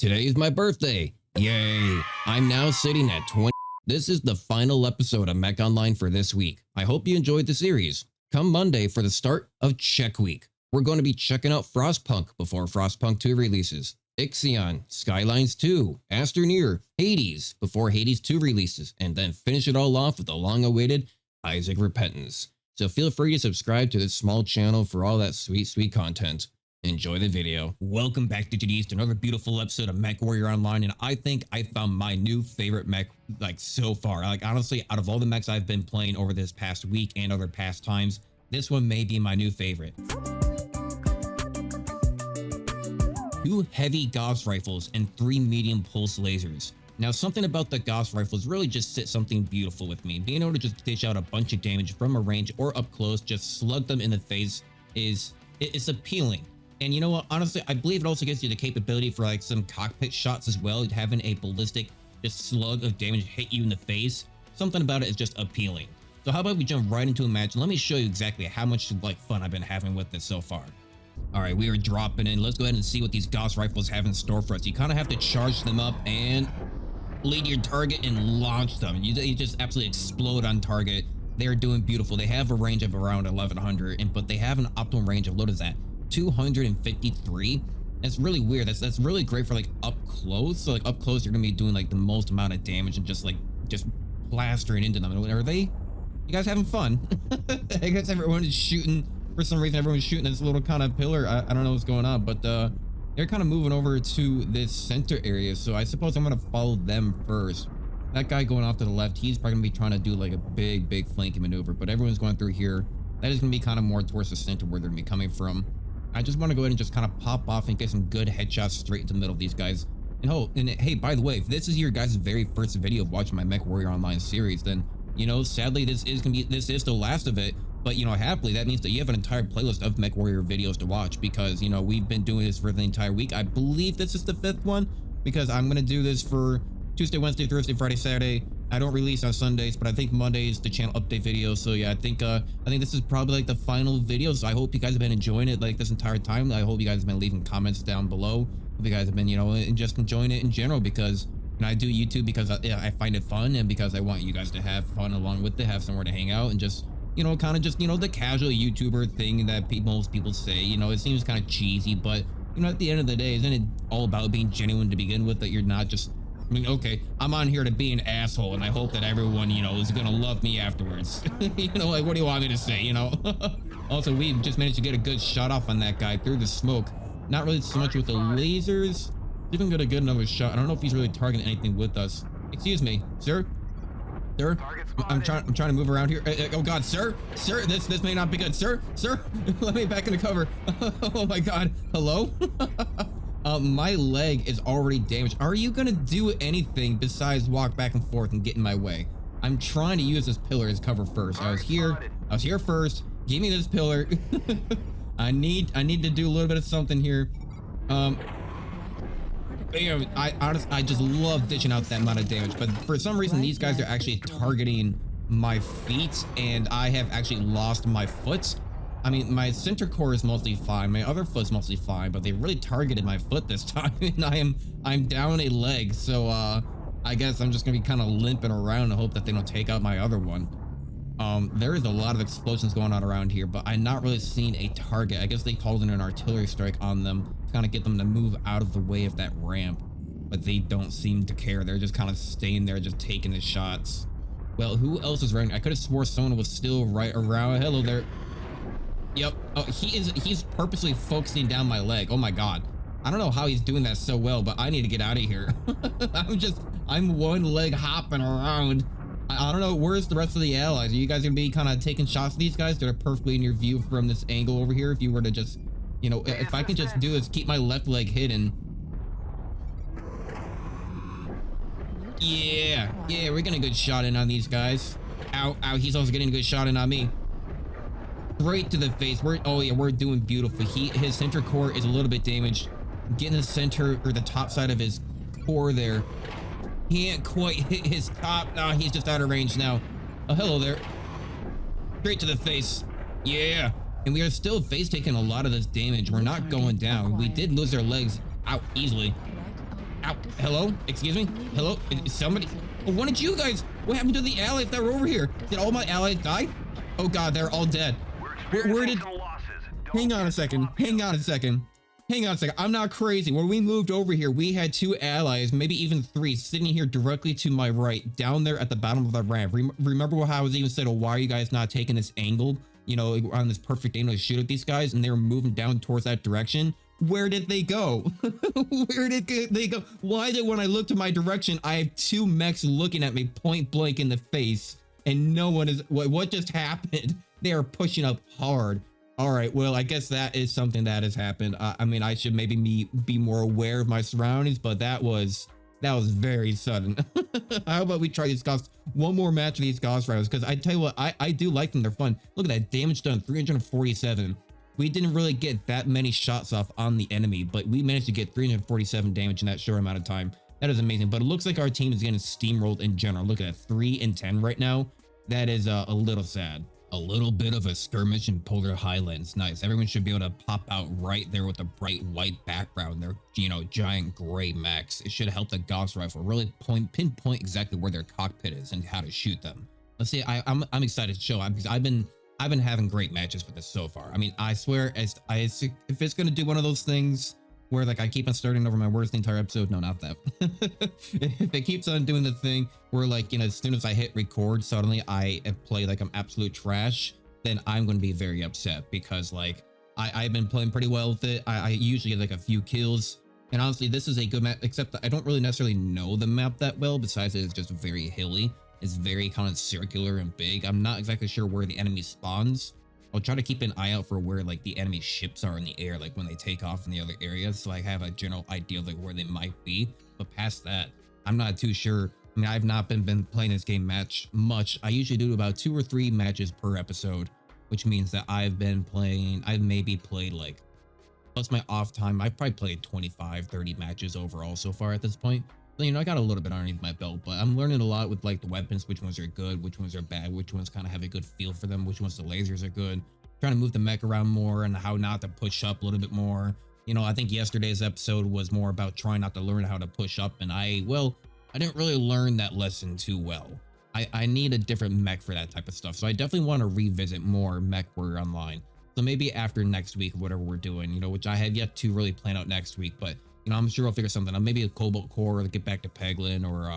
Today is my birthday. Yay. I'm now sitting at 20. This is the final episode of Mech Online for this week. I hope you enjoyed the series. Come Monday for the start of Check Week. We're going to be checking out Frostpunk before Frostpunk 2 releases, Ixion, Skylines 2, Astroneer, Hades before Hades 2 releases, and then finish it all off with the long-awaited Isaac Repentance. So feel free to subscribe to this small channel for all that sweet content. Enjoy the video. Welcome back to another beautiful episode of MechWarrior Online, and I think I found my new favorite mech so far. Honestly, out of all the mechs I've been playing over this past week and other past times, this one may be my new favorite. 2 heavy Gauss rifles and 3 medium pulse lasers. Now, something about the Gauss rifles really just sits something beautiful with me. Being able to just dish out a bunch of damage from a range or up close, just slug them in the face it's appealing. And you know what, honestly, I believe it also gives you the capability for some cockpit shots as well. Having a ballistic just slug of damage hit you in the face, something about it is just appealing. So how about we jump right into a match? Let me show you exactly how much fun I've been having with this so far. All right, we are dropping in. Let's go ahead and see what these Gauss rifles have in store for us. You kind of have to charge them up and lead your target and launch them. You just absolutely explode on target. They're doing beautiful. They have a range of around 1100, but they have an optimal range of, what is that, 253. That's really weird. That's really great for up close. So up close, you're gonna be doing the most amount of damage and just plastering into them. Are they? You guys having fun? I guess everyone is shooting. For some reason, everyone's shooting this little kind of pillar. I don't know what's going on, but they're kind of moving over to this center area. So I suppose I'm gonna follow them first. That guy going off to the left, he's probably gonna be trying to do a big flanking maneuver. But everyone's going through here. That is gonna be kind of more towards the center where they're gonna be coming from. I just want to go ahead and just kind of pop off and get some good headshots straight into the middle of these guys. And hey, by the way, if this is your guys' very first video of watching my MechWarrior Online series, then sadly this is the last of it. But happily, that means that you have an entire playlist of MechWarrior videos to watch, because we've been doing this for the entire week. I believe this is the 5th one, because I'm gonna do this for Tuesday, Wednesday, Thursday, Friday, Saturday. I don't release on Sundays, but I think Monday is the channel update video. So yeah, I think this is probably the final video. So I hope you guys have been enjoying it this entire time. I hope you guys have been leaving comments down below. Hope you guys have been and just enjoying it in general, because I do YouTube because I find it fun, and because I want you guys to have fun along with it, have somewhere to hang out, and just kind of just the casual YouTuber thing that most people say. It seems kind of cheesy, but at the end of the day, isn't it all about being genuine to begin with? That you're not just, okay, I'm on here to be an asshole, and I hope that everyone, is gonna love me afterwards. What do you want me to say, Also, we just managed to get a good shot off on that guy through the smoke. Not really so much with the lasers. Even gonna get another shot. I don't know if he's really targeting anything with us. Excuse me, sir? Sir? I'm trying to move around here. Oh God, sir? Sir, this may not be good. Sir? Let me back into cover. Oh my God, hello? My leg is already damaged. Are you gonna do anything besides walk back and forth and get in my way? I'm trying to use this pillar as cover first. I was here first. Give me this pillar. I need to do a little bit of something here. I just love dishing out that amount of damage, but for some reason these guys are actually targeting my feet, and I have actually lost my foot. I mean, my center core is mostly fine, my other foot's mostly fine, but they really targeted my foot this time, and I'm down a leg. So I guess I'm just gonna be kind of limping around and hope that they don't take out my other one. There is a lot of explosions going on around here, but I'm not really seeing a target. I guess they called in an artillery strike on them to kind of get them to move out of the way of that ramp, but they don't seem to care. They're just kind of staying there, just taking the shots. Well, who else is running? I could have swore someone was still right around. Hello there. Yep. Oh, he's purposely focusing down my leg. Oh my God. I don't know how he's doing that so well, but I need to get out of here. I'm one leg hopping around. I don't know, where's the rest of the allies? Are you guys gonna be kind of taking shots at these guys? They're perfectly in your view from this angle over here. If you were to just, if I can just do is keep my left leg hidden. Yeah, we're getting a good shot in on these guys. Ow, he's also getting a good shot in on me. Right to the face. We're doing beautiful. His center core is a little bit damaged. Getting the center or the top side of his core there. He can't quite hit his top. Nah, he's just out of range now. Oh, hello there. Straight to the face. Yeah. And we are still face taking a lot of this damage. We're not going down. We did lose our legs out easily. Ow. Hello? Excuse me? Hello? Is somebody? Oh, one of you guys. What happened to the allies that were over here? Did all my allies die? Oh God, they're all dead. Where did? Hang on a second. Hang on a second. Hang on a second. I'm not crazy. When we moved over here, we had 2 allies, maybe even 3, sitting here directly to my right, down there at the bottom of the ramp. Remember how I was even said, oh, why are you guys not taking this angle, you know, on this perfect angle to shoot at these guys? And they were moving down towards that direction. Where did they go? Where did they go? Why did when I look to my direction, I have 2 mechs looking at me point blank in the face, and no one is, what just happened? They are pushing up hard. All right, well, I guess that is something that has happened. I mean, I should maybe be more aware of my surroundings, but that was very sudden. How about we try these Gauss, one more match of these Gauss Rivals? Because I tell you what, I do like them. They're fun. Look at that damage done, 347. We didn't really get that many shots off on the enemy, but we managed to get 347 damage in that short amount of time. That is amazing. But it looks like our team is getting steamrolled in general. Look at that, 3 and 10 right now. That is a little sad. A little bit of a skirmish in Polar Highlands. Nice. Everyone should be able to pop out right there with a bright white background. They're, you know, giant gray mechs. It should help the Gauss rifle really pinpoint exactly where their cockpit is and how to shoot them. Let's see. I'm excited to show because I've been having great matches with this so far. I mean, I swear, if it's gonna do one of those things where like I keep on starting over my words the entire episode, no, not that. If it keeps on doing the thing where like, you know, as soon as I hit record, suddenly I play like I'm absolute trash, then I'm going to be very upset because like I've been playing pretty well with it. I usually get like a few kills, and honestly, this is a good map, except that I don't really necessarily know the map that well. Besides, it's just very hilly. It's very kind of circular and big. I'm not exactly sure where the enemy spawns. I'll try to keep an eye out for where like the enemy ships are in the air, like when they take off in the other areas, so I have a general idea of like where they might be. But past that, I'm not too sure. I mean, I've not been playing this game much. I usually do about 2 or 3 matches per episode, which means that I've maybe played like, plus my off time, I've probably played 25, 30 matches overall so far at this point. So, you know, I got a little bit underneath my belt, but I'm learning a lot with like the weapons, which ones are good, which ones are bad, which ones kind of have a good feel for them, which ones the lasers are good, trying to move the mech around more and how not to push up a little bit more. You know, I think yesterday's episode was more about trying not to learn how to push up, and I didn't really learn that lesson too well. I need a different mech for that type of stuff, so I definitely want to revisit more MechWarrior Online. So maybe after next week, whatever we're doing, you know, which I have yet to really plan out next week, but you know, I'm sure I'll figure something out. Maybe a Cobalt Core, or get back to Peglin, or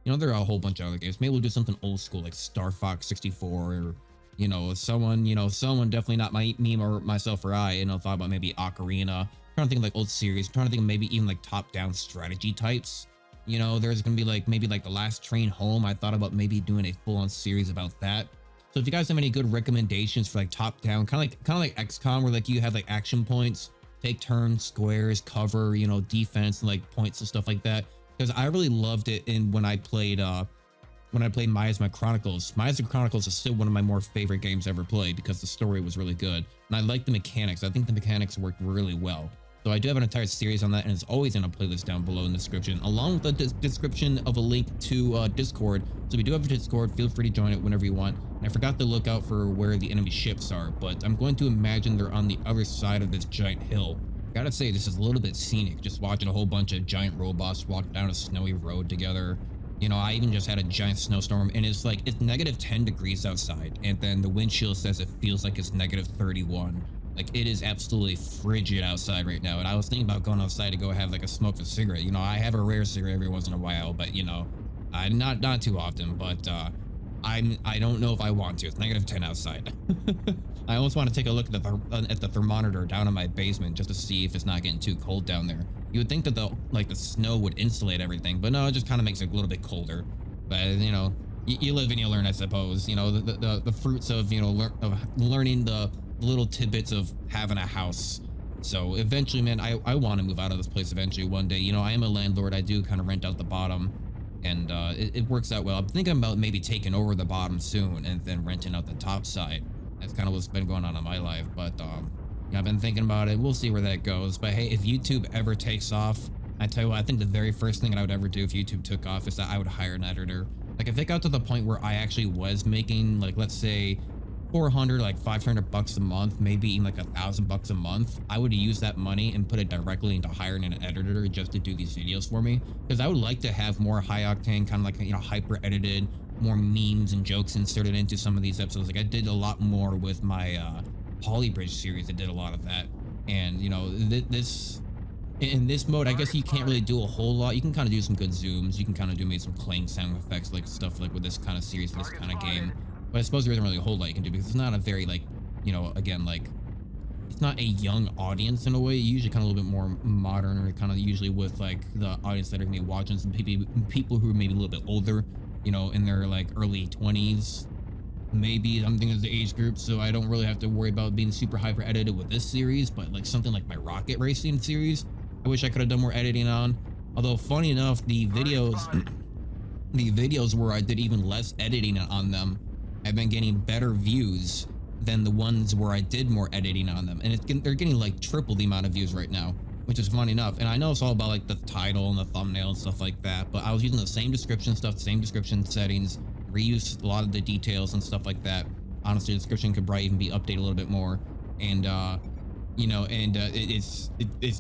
you know, there are a whole bunch of other games. Maybe we'll do something old school like Star Fox 64, or you know, someone definitely not me or myself or I, you know, thought about maybe Ocarina. I'm trying to think of like old series. I'm trying to think of maybe even like top-down strategy types. You know, there's gonna be like maybe like The Last Train Home. I thought about maybe doing a full-on series about that. So if you guys have any good recommendations for like top-down, kind of like XCOM, where like you have like action points, take turns, squares, cover, you know, defense, and like points and stuff like that. Because I really loved it when I played Miasma Chronicles. Miasma Chronicles is still one of my more favorite games ever played because the story was really good. And I like the mechanics. I think the mechanics worked really well. So I do have an entire series on that, and it's always in a playlist down below in the description, along with the description of a link to Discord. So we do have a Discord. Feel free to join it whenever you want. And I forgot to look out for where the enemy ships are, but I'm going to imagine they're on the other side of this giant hill. Gotta say, this is a little bit scenic, just watching a whole bunch of giant robots walk down a snowy road together. You know, I even just had a giant snowstorm, and it's like, it's negative 10 degrees outside, and then the wind chill says it feels like it's negative 31. Like, it is absolutely frigid outside right now, and I was thinking about going outside to go have like a smoke a cigarette. You know, I have a rare cigarette every once in a while, but you know, not too often, but I don't know if I want to. It's negative 10 outside. I almost want to take a look at the thermometer down in my basement just to see if it's not getting too cold down there. You would think that the snow would insulate everything, but no, it just kind of makes it a little bit colder. But you know, you live and you learn, I suppose. You know, the fruits of, you know, learning the little tidbits of having a house. So eventually, man, I want to move out of this place eventually one day. You know, I am a landlord. I do kind of rent out the bottom, and it works out well. I'm thinking about maybe taking over the bottom soon and then renting out the top side. That's kind of what's been going on in my life. But yeah, I've been thinking about it. We'll see where that goes. But hey, if YouTube ever takes off, I tell you what, I think the very first thing I would ever do if YouTube took off is that I would hire an editor. Like if it got to the point where I actually was making, like, let's say 400, like 500 bucks a month, maybe even like $1,000 a month, I would use that money and put it directly into hiring an editor just to do these videos for me, because I would like to have more high octane, kind of like, you know, hyper edited, more memes and jokes inserted into some of these episodes. Like I did a lot more with my Polybridge series. I did a lot of that, and you know, this in this mode, I guess you can't really do a whole lot. You can kind of do some good zooms. You can kind of do maybe some clang sound effects, like stuff like with this kind of series, this kind of game. But I suppose there isn't really a whole lot you can do because it's not a very, like, you know, again, like, it's not a young audience in a way. Usually kind of a little bit more modern, or kind of usually with like the audience that are gonna be watching some people who are maybe a little bit older, you know, in their like early 20s. Maybe I'm thinking of the age group, so I don't really have to worry about being super hyper edited with this series. But like something like my rocket racing series, I wish I could have done more editing on. Although funny enough, the videos where I did even less editing on them have been getting better views than the ones where I did more editing on them, and they're getting like triple the amount of views right now, which is funny enough. And I know it's all about like the title and the thumbnail and stuff like that, but I was using the same description stuff, same description settings, reused a lot of the details and stuff like that. Honestly, the description could probably even be updated a little bit more, and you know, and it's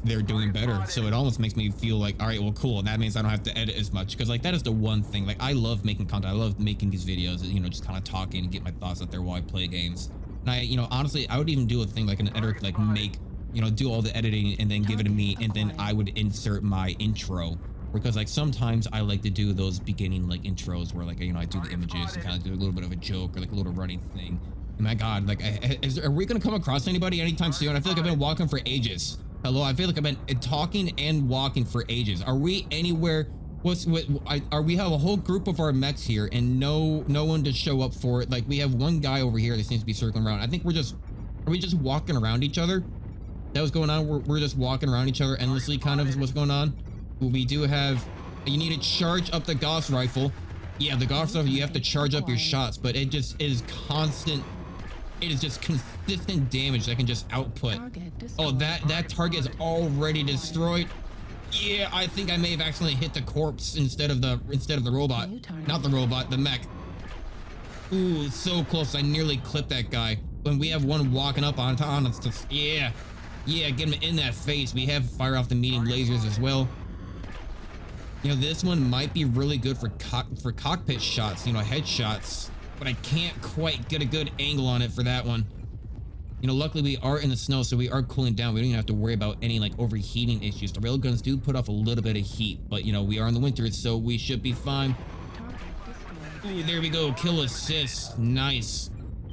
they're doing better, so it almost makes me feel like, all right, well, cool, that means I don't have to edit as much, because like that is the one thing, like I love making content, I love making these videos, you know, just kind of talking and get my thoughts out there while I play games. And I, you know, honestly, I would even do a thing like an editor could like make, you know, do all the editing and then give it to me, and then I would insert my intro, because like sometimes I like to do those beginning like intros where like, you know, I do the images and kind of do a little bit of a joke or like a little running thing. My God, like, are we gonna come across anybody anytime soon? I feel like I've been walking for ages. Hello, I feel like I've been talking and walking for ages. Are we anywhere? We have a whole group of our mechs here, and no one to show up for it. Like, we have one guy over here that seems to be circling around. I think are we just walking around each other? That was going on. We're just walking around each other endlessly, kind of is what's going on. We do have. You need to charge up the Gauss rifle. Yeah, the Gauss rifle. You have to charge up your shots, but it is constant. It is just consistent damage that can just output. Oh, that target is already destroyed. Yeah, I think I may have accidentally hit the corpse instead of the robot. Not the robot, the mech. Ooh, so close. I nearly clipped that guy. When we have one walking up on us, just, yeah, get him in that face. We have fire off the medium lasers as well. You know, this one might be really good for cockpit shots, you know, headshots. But I can't quite get a good angle on it for that one. You know, luckily we are in the snow, so we are cooling down. We don't even have to worry about any like overheating issues. The railguns do put off a little bit of heat, but you know, we are in the winter, so we should be fine. Ooh, there we go. Kill assist. Nice.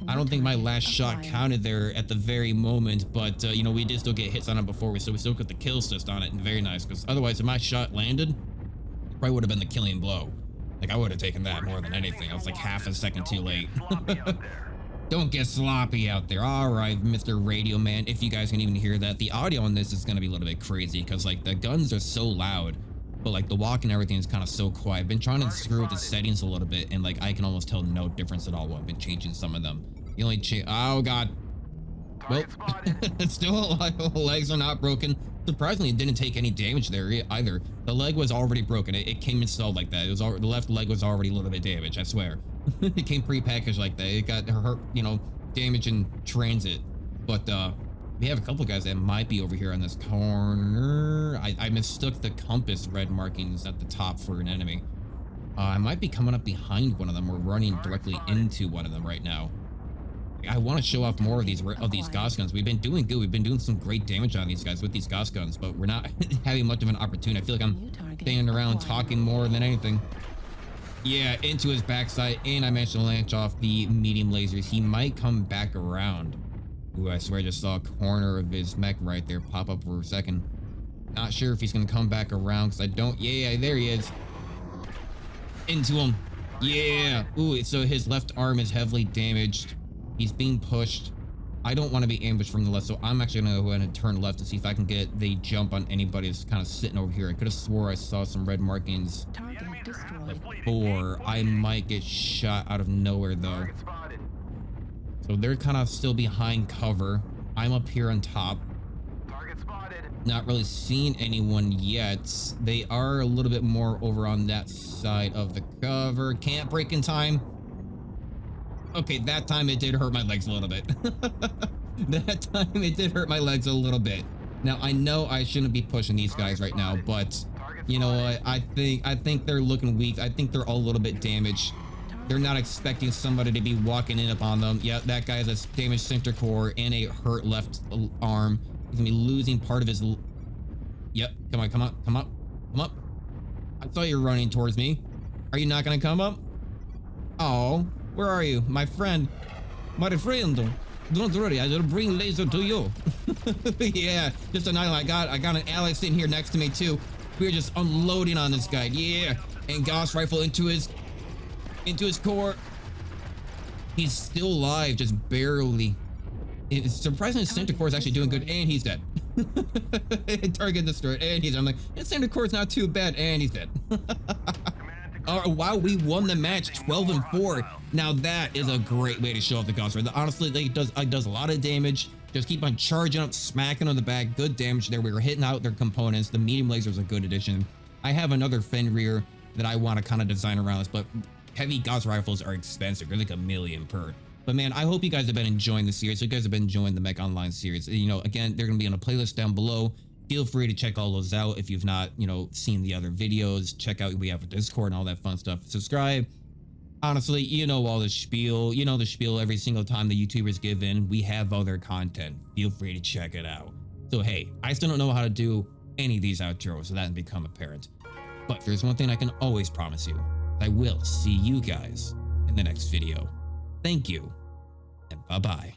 I don't think my last shot counted there at the very moment, but you know, we did still get hits on it before, so we still got the kill assist on it, and very nice, because otherwise if my shot landed, it probably would have been the killing blow. Like, I would have taken that more than anything. I was like half a second too late. Don't get sloppy out there. All right, Mr. Radio Man, if you guys can even hear that. The audio on this is going to be a little bit crazy because, like, the guns are so loud, but, like, the walk and everything is kind of so quiet. I've been trying to screw with the settings a little bit, and, like, I can almost tell no difference at all when I've been changing some of them. The only oh, God. Well, still alive. Legs are not broken. Surprisingly, it didn't take any damage there either. The leg was already broken. It came installed like that. It was the left leg was already a little bit damaged, I swear. It came pre-packaged like that. It got hurt, you know, damage in transit. But we have a couple guys that might be over here on this corner. I mistook the compass red markings at the top for an enemy. I might be coming up behind one of them. We're running directly into one of them right now. I want to show off more of these Gauss guns. We've been doing good. We've been doing some great damage on these guys with these Gauss guns, but we're not having much of an opportunity. I feel like I'm standing around talking more than anything. Yeah, into his backside, and I managed to launch off the medium lasers. He might come back around. Ooh, I swear I just saw a corner of his mech right there pop up for a second. Not sure if he's going to come back around, because I don't... Yeah, there he is. Into him. Yeah. Ooh, so his left arm is heavily damaged. He's being pushed. I don't want to be ambushed from the left, so I'm actually going to go ahead and turn left to see if I can get the jump on anybody that's kind of sitting over here. I could have swore I saw some red markings before. I might get shot out of nowhere, though. So they're kind of still behind cover. I'm up here on top. Not really seeing anyone yet. They are a little bit more over on that side of the cover. Can't break in time. Okay, that time it did hurt my legs a little bit. That time it did hurt my legs a little bit. Now I know I shouldn't be pushing these guys right now, but you know what? I think they're looking weak. I think they're all a little bit damaged. They're not expecting somebody to be walking in upon them. Yeah, that guy has a damaged center core and a hurt left arm. He's gonna be losing part of his. Yep, come on, come up, come up, come up. I saw you running towards me. Are you not gonna come up? Oh, where are you, my friend? My friend, don't worry, I will bring laser to you. Yeah, just a night. I got an ally sitting here next to me too. We're just unloading on this guy. Yeah, and Gauss rifle into his core. He's still alive, just barely. It's surprising his center core is actually doing good, and he's dead. Target destroyed, and he's. I'm like, his center core is not too bad, and he's dead. Wow, we won the match 12-4. Now that is a great way to show off the Gauss rifle. Honestly, it does a lot of damage. Just keep on charging up, smacking on the back. Good damage there. We were hitting out their components. The medium laser is a good addition. I have another Fenrir that I want to kind of design around this, but heavy Gauss rifles are expensive. They're like $1 million per. But man, I hope you guys have been enjoying the series. You guys have been enjoying the Mech Online series. You know, again, they're going to be on a playlist down below. Feel free to check all those out if you've not, you know, seen the other videos. Check out, we have a Discord and all that fun stuff. Subscribe. Honestly, you know all the spiel. You know the spiel every single time the YouTubers give in. We have other content. Feel free to check it out. So hey, I still don't know how to do any of these outros, so that has become apparent. But there's one thing I can always promise you. I will see you guys in the next video. Thank you, and bye-bye.